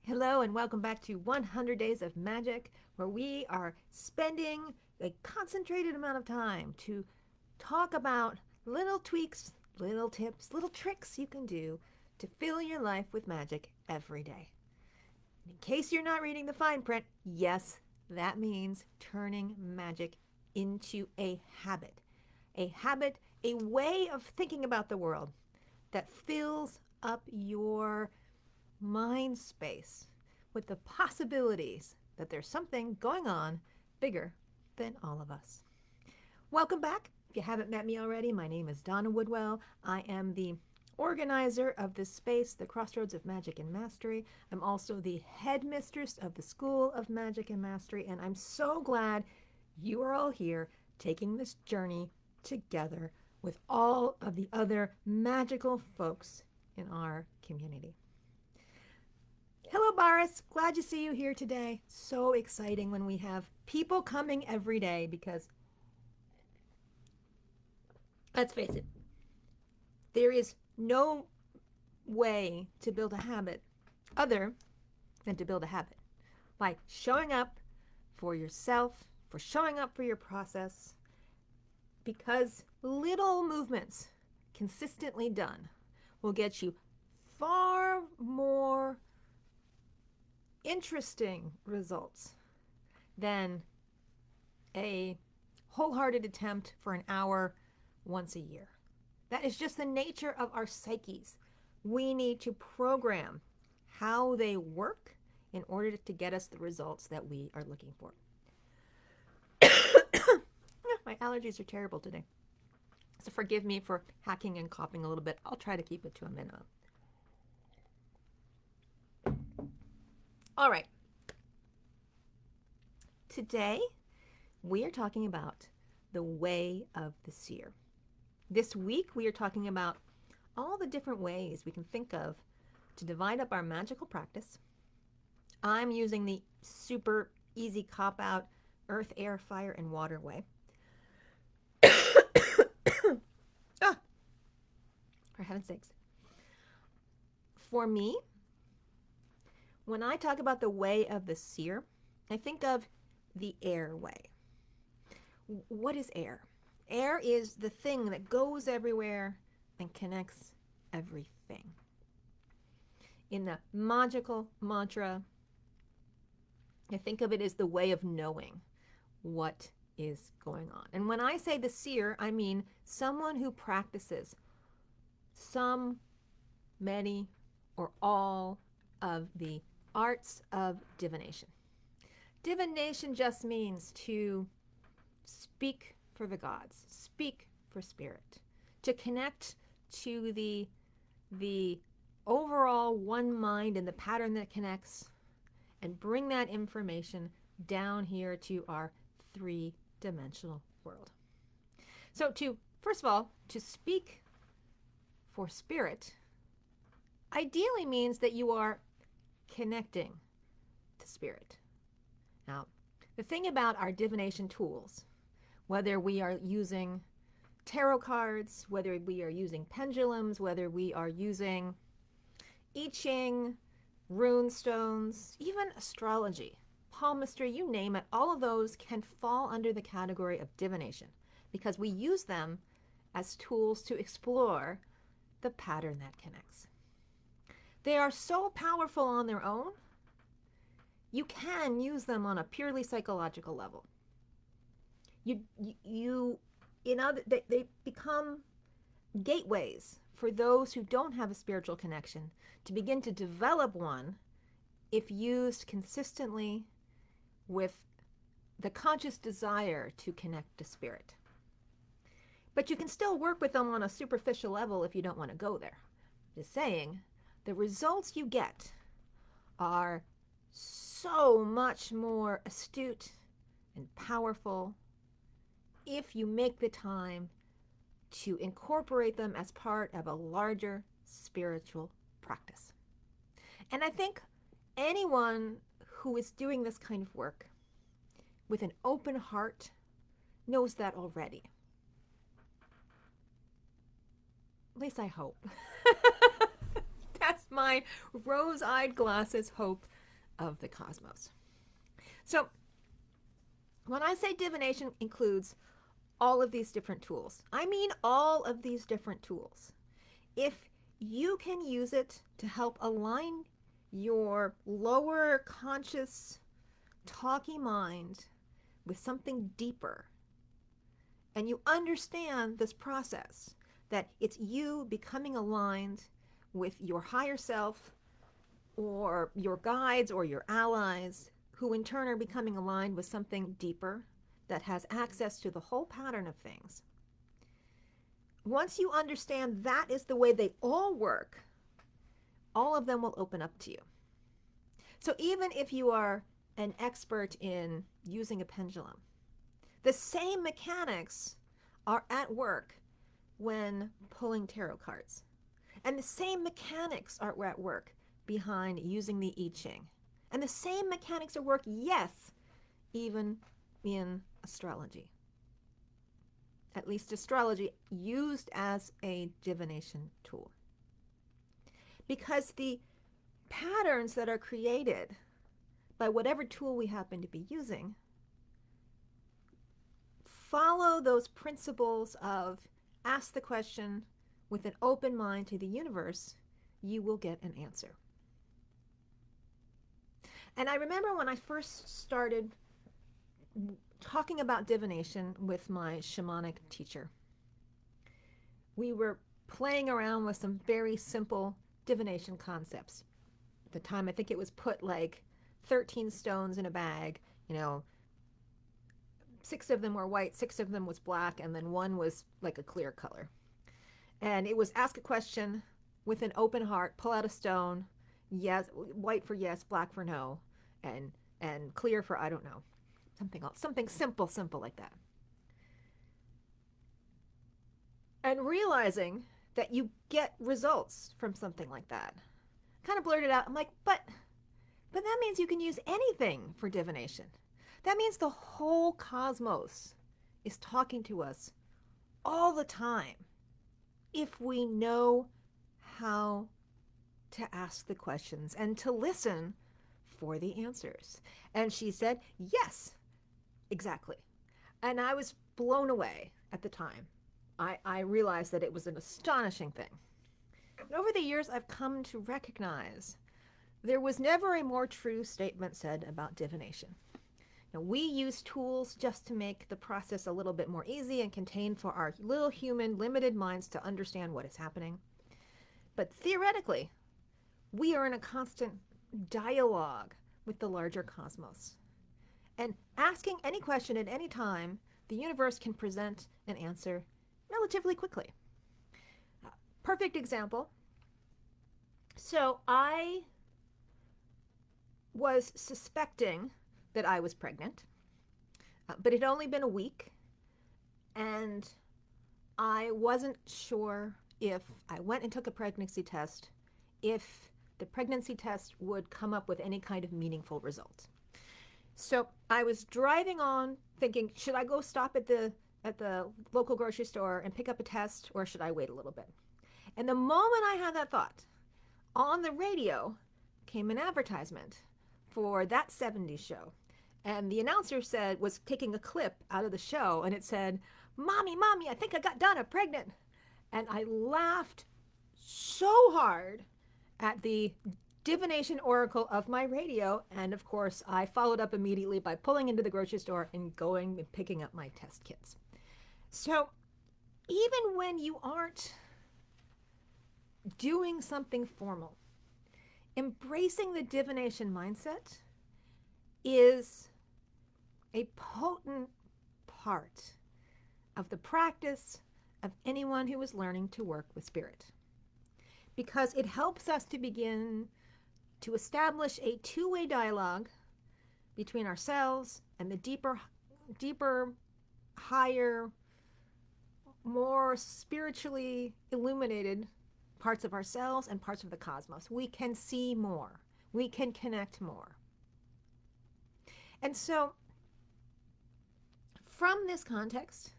Hello and welcome back to 100 Days of Magic, where we are spending a concentrated amount of time to talk about little tweaks, little tips, little tricks you can do to fill your life with magic every day. In case you're not reading the fine print, yes, that means turning magic into a habit. A habit, a way of thinking about the world that fills up your mind space with the possibilities that there's something going on bigger than all of us. Welcome back. If you haven't met me already, my name is Donna Woodwell. I am the organizer of this space, the Crossroads of Magic and Mastery. I'm also the headmistress of the School of Magic and Mastery, and I'm so glad you are all here taking this journey together with all of the other magical folks in our community. Hello, Boris. Glad to see you here today. So exciting when we have people coming every day because, let's face it, there is no way to build a habit other than to build a habit by showing up for yourself, for showing up for your process, because little movements consistently done will get you far more interesting results than a wholehearted attempt for an hour once a year. That is just the nature of our psyches. We need to program how they work in order to get us the results that we are looking for. My allergies are terrible today. So forgive me for hacking and coughing a little bit. I'll try to keep it to a minimum. All right. Today, we are talking about the way of the seer. This week, we are talking about all the different ways we can think of to divide up our magical practice. I'm using the super easy cop-out earth, air, fire, and water way. For heaven's sakes. For me, when I talk about the way of the seer, I think of the air way. What is air? Air is the thing that goes everywhere and connects everything. In the magical mantra, I think of it as the way of knowing what is going on. And when I say the seer, I mean someone who practices some, many, or all of the arts of divination. Divination just means to speak for the gods, speak for spirit, to connect to the overall one mind and the pattern that connects, and bring that information down here to our three-dimensional world. So first of all, to speak for spirit ideally means that you are connecting to spirit. Now, the thing about our divination tools, whether we are using tarot cards, whether we are using pendulums, whether we are using I Ching, rune stones, even astrology, palmistry, you name it, all of those can fall under the category of divination because we use them as tools to explore the pattern that connects. They are so powerful on their own, you can use them on a purely psychological level. They become gateways for those who don't have a spiritual connection to begin to develop one if used consistently with the conscious desire to connect to spirit. But you can still work with them on a superficial level if you don't want to go there. Just saying, the results you get are so much more astute and powerful if you make the time to incorporate them as part of a larger spiritual practice. And I think anyone who is doing this kind of work with an open heart knows that already. At least I hope. That's my rose-eyed glasses hope of the cosmos. So when I say divination includes all of these different tools, I mean all of these different tools. If you can use it to help align your lower conscious, talky mind with something deeper, and you understand this process, that it's you becoming aligned with your higher self or your guides or your allies, who in turn are becoming aligned with something deeper that has access to the whole pattern of things. Once you understand that is the way they all work, all of them will open up to you. So even if you are an expert in using a pendulum, the same mechanics are at work when pulling tarot cards. And the same mechanics are at work behind using the I Ching. And the same mechanics are at work, yes, even in astrology. At least astrology used as a divination tool. Because the patterns that are created by whatever tool we happen to be using follow those principles of ask the question with an open mind to the universe, you will get an answer. And I remember when I first started talking about divination with my shamanic teacher, we were playing around with some very simple divination concepts. At the time, I think it was put like 13 stones in a bag, 6 of them were white, 6 of them was black, and then one was like a clear color. And it was ask a question with an open heart, pull out a stone, yes, white for yes, black for no, and clear for I don't know. Something else, something simple like that. And realizing that you get results from something like that. Kind of blurted out, I'm like, but that means you can use anything for divination. That means the whole cosmos is talking to us all the time if we know how to ask the questions and to listen for the answers. And she said, yes, exactly. And I was blown away at the time. I realized that it was an astonishing thing. And over the years, I've come to recognize there was never a more true statement said about divination. Now, we use tools just to make the process a little bit more easy and contained for our little human limited minds to understand what is happening. But theoretically, we are in a constant dialogue with the larger cosmos. And asking any question at any time, the universe can present an answer relatively quickly. Perfect example. So I was suspecting that I was pregnant, but it had only been a week, and I wasn't sure if I went and took a pregnancy test, if the pregnancy test would come up with any kind of meaningful result. So I was driving on thinking, should I go stop at the local grocery store and pick up a test, or should I wait a little bit? And the moment I had that thought, on the radio came an advertisement for That 70s Show. And the announcer was taking a clip out of the show, and it said, Mommy, I think I got Donna pregnant. And I laughed so hard at the divination oracle of my radio. And of course, I followed up immediately by pulling into the grocery store and going and picking up my test kits. So even when you aren't doing something formal, embracing the divination mindset is a potent part of the practice of anyone who is learning to work with spirit, because it helps us to begin to establish a two-way dialogue between ourselves and the deeper, higher, more spiritually illuminated parts of ourselves and parts of the cosmos. We can see more. We can connect more. And so, from this context,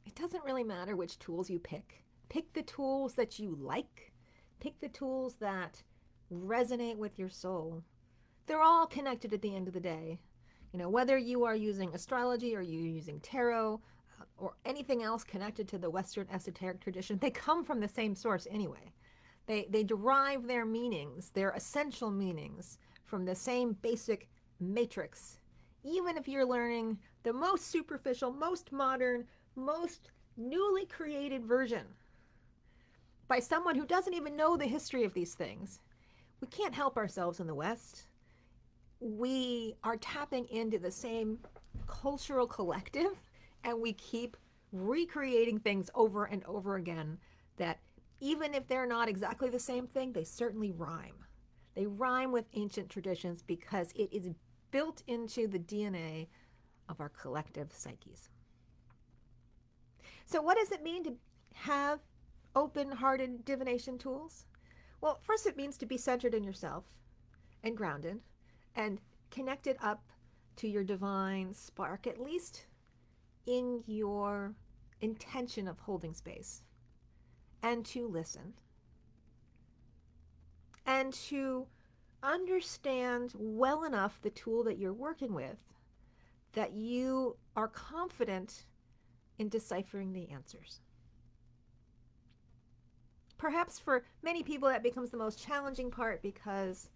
it doesn't really matter which tools you pick. Pick the tools that you like. Pick the tools that resonate with your soul. They're all connected at the end of the day. You know, whether you are using astrology or you're using tarot or anything else connected to the Western esoteric tradition, they come from the same source anyway. They derive their meanings, their essential meanings, from the same basic matrix. Even if you're learning the most superficial, most modern, most newly created version by someone who doesn't even know the history of these things, we can't help ourselves in the West. We are tapping into the same cultural collective, and we keep recreating things over and over again that even if they're not exactly the same thing, they certainly rhyme. They rhyme with ancient traditions because it is built into the DNA of our collective psyches. So what does it mean to have open-hearted divination tools? Well, first it means to be centered in yourself and grounded and connected up to your divine spark, at least in your intention of holding space, and to listen and to understand well enough the tool that you're working with that you are confident in deciphering the answers. Perhaps for many people that becomes the most challenging part because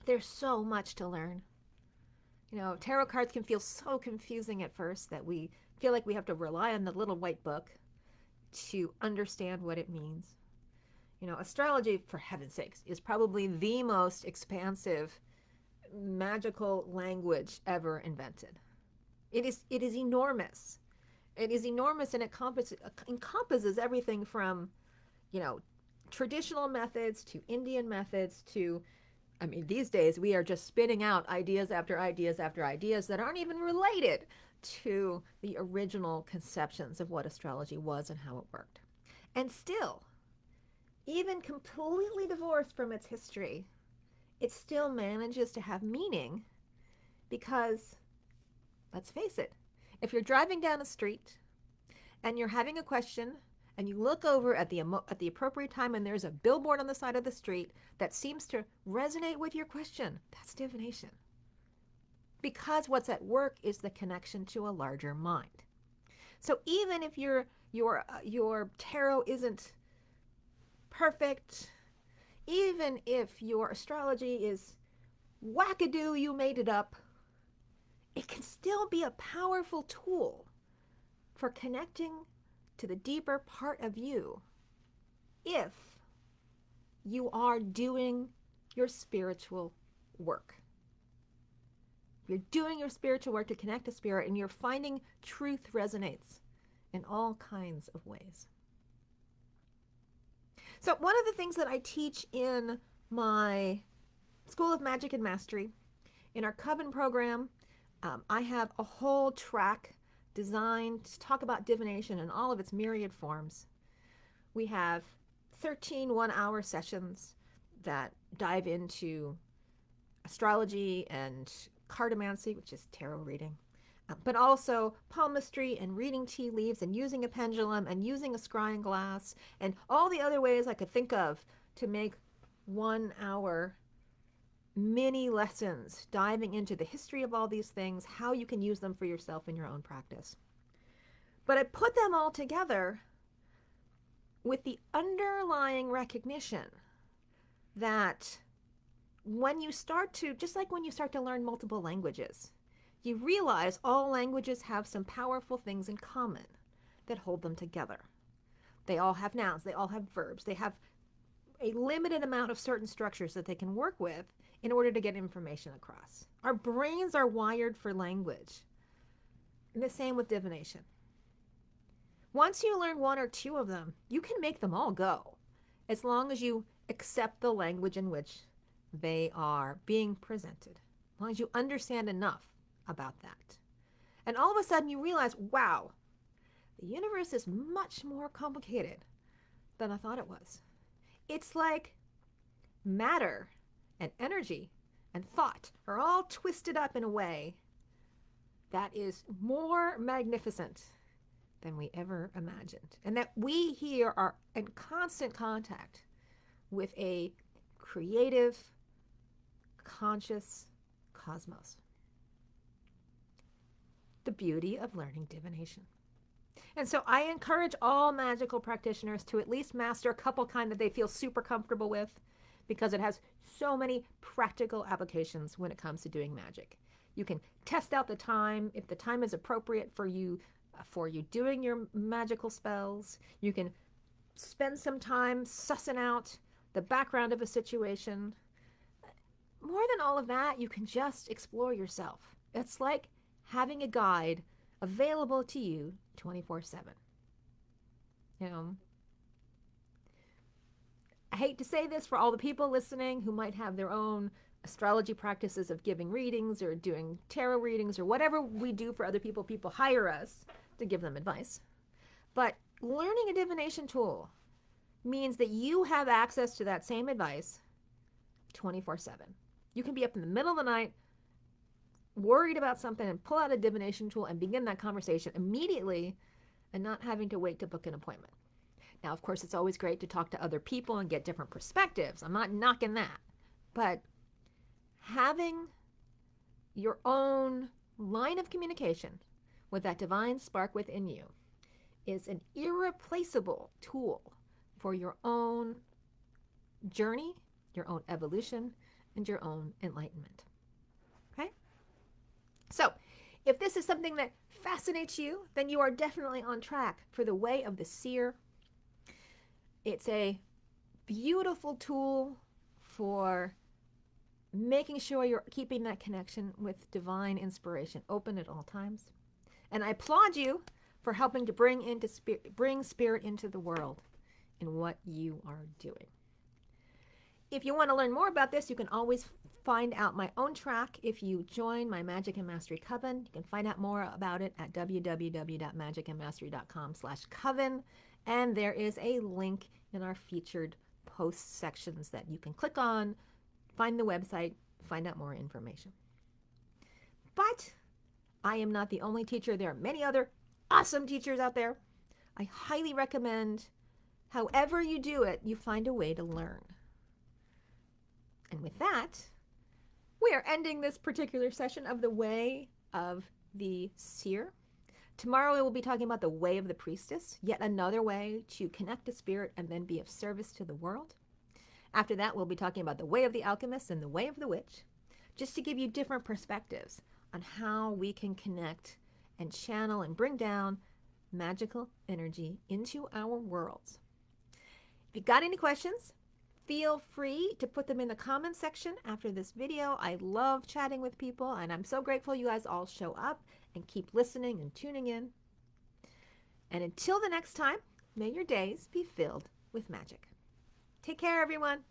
there's so much to learn. You know, tarot cards can feel so confusing at first that we feel like we have to rely on the little white book to understand what it means. You know, astrology, for heaven's sakes, is probably the most expansive magical language ever invented. It is enormous. It is enormous, and it encompasses everything from, you know, traditional methods to Indian methods to, I mean, these days we are just spitting out ideas after ideas after ideas that aren't even related to the original conceptions of what astrology was and how it worked. And still, even completely divorced from its history, it still manages to have meaning because, let's face it, if you're driving down a street and you're having a question and you look over at the appropriate time and there's a billboard on the side of the street that seems to resonate with your question, that's divination. Because what's at work is the connection to a larger mind. So even if your tarot isn't perfect, even if your astrology is wackadoo, you made it up, it can still be a powerful tool for connecting to the deeper part of you if you are doing your spiritual work. You're doing your spiritual work to connect to spirit, and you're finding truth resonates in all kinds of ways. So one of the things that I teach in my School of Magic and Mastery, in our Coven program, I have a whole track designed to talk about divination in all of its myriad forms. We have 13 one-hour sessions that dive into astrology and cartomancy, which is tarot reading, but also palmistry and reading tea leaves and using a pendulum and using a scrying glass and all the other ways I could think of to make 1 hour mini lessons diving into the history of all these things, how you can use them for yourself in your own practice. But I put them all together with the underlying recognition that when you start to, just like when you start to learn multiple languages, you realize all languages have some powerful things in common that hold them together. They all have nouns, they all have verbs, they have a limited amount of certain structures that they can work with in order to get information across. Our brains are wired for language. And the same with divination. Once you learn 1 or 2 of them, you can make them all go, as long as you accept the language in which they are being presented, as long as you understand enough about that. And all of a sudden you realize, wow, the universe is much more complicated than I thought it was. It's like matter and energy and thought are all twisted up in a way that is more magnificent than we ever imagined. And that we here are in constant contact with a creative, conscious cosmos. The beauty of learning divination. And so I encourage all magical practitioners to at least master a couple kind that they feel super comfortable with, because it has so many practical applications when it comes to doing magic. You can test out the time, if the time is appropriate for you doing your magical spells. You can spend some time sussing out the background of a situation. More than all of that, you can just explore yourself. It's like having a guide available to you 24/7. You know, I hate to say this for all the people listening who might have their own astrology practices of giving readings or doing tarot readings or whatever we do for other people. People hire us to give them advice. But learning a divination tool means that you have access to that same advice 24/7. You can be up in the middle of the night worried about something and pull out a divination tool and begin that conversation immediately and not having to wait to book an appointment. Now, of course, it's always great to talk to other people and get different perspectives. I'm not knocking that. But having your own line of communication with that divine spark within you is an irreplaceable tool for your own journey, your own evolution, and your own enlightenment. Okay? So, if this is something that fascinates you, then you are definitely on track for the way of the seer. It's a beautiful tool for making sure you're keeping that connection with divine inspiration open at all times. And I applaud you for helping to bring spirit into the world in what you are doing. If you want to learn more about this, you can always find out my own track if you join my Magic and Mastery Coven. You can find out more about it at www.magicandmastery.com/coven. And there is a link in our featured post sections that you can click on, find the website, find out more information. But I am not the only teacher. There are many other awesome teachers out there. I highly recommend, however you do it, you find a way to learn. And with that, we are ending this particular session of the Way of the Seer. Tomorrow we will be talking about the Way of the Priestess, yet another way to connect to spirit and then be of service to the world. After that, we'll be talking about the Way of the Alchemist and the Way of the Witch, just to give you different perspectives on how we can connect and channel and bring down magical energy into our worlds. If you've got any questions, feel free to put them in the comments section after this video. I love chatting with people, and I'm so grateful you guys all show up and keep listening and tuning in. And until the next time, may your days be filled with magic. Take care, everyone.